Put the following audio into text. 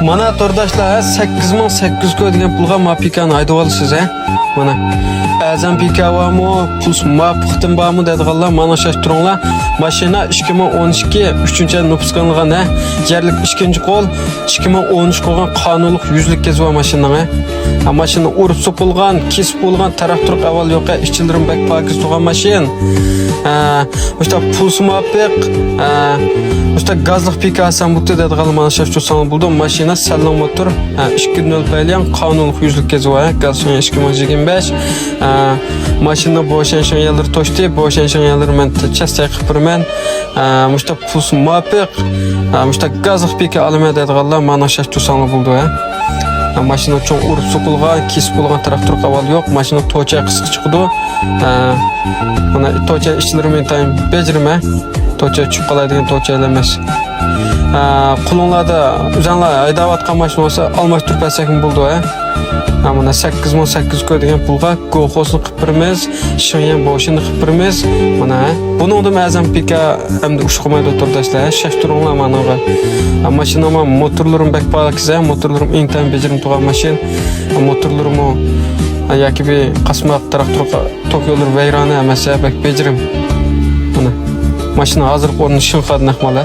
Mana tordaşlar 8800 koy degan pulga ma pikani aytib olasiz ha. Mana azam pika varmı, pul ma puxtin barmı dediganlar mana şaştırыңlar. Mashina 2012 3-nji nüfuslangan ha. Yerlik 2-nji qol 2013 qo'ygan qonunlik 100lik kezi var mashinaning ha. Mashina urib so'pilgan, kesib bo'lgan, traktor avval yo'q, ishchilarim bak pokiz turgan mashin. Usta pul muvaffaq, usta gazlik pikasam bu dedigan mana şaştırsanız buldu. Mashina salon motor 2.0 belyan qonunlik 100lik kezi var. Gaz 2025. Mashina bo'shanshan yerlar to'shdi, bo'shanshan yerlar men chastay qilibman. Mushta pul muvaffaq, mushta gazlik pika olma dediganlar mana şaştırsanız buldu ha. Mashina cho'ng urib so'qilgan, kesib bo'lgan traktor avval yo'q. Mashina to'cha qisqa chiqdi. Mana to'cha ishchilarim tayin bejirma. To'cha chiqib qoladigan to'chalar emas. Qulunlarda uzanlar haydayotgan mashina bo'lsa, almashtirib bersak bo'ldi ha. Mana 8800 koy degan pulga go'xosni qilib birimiz, shunyan boshini qilib birimiz. Mana buningda ma'zam pika hamda ushqamaydi o'tirdaşlar. Shashtiringlar managa. Mashinam motorlarim bak pakiza, motorlarim eng tam bejirim turgan mashin. Motorlarim yoki bir qasmoq traktor tokyolar vayrona emas, bak bejirim. Mana mashina hozir o'rni shinqad naqmala.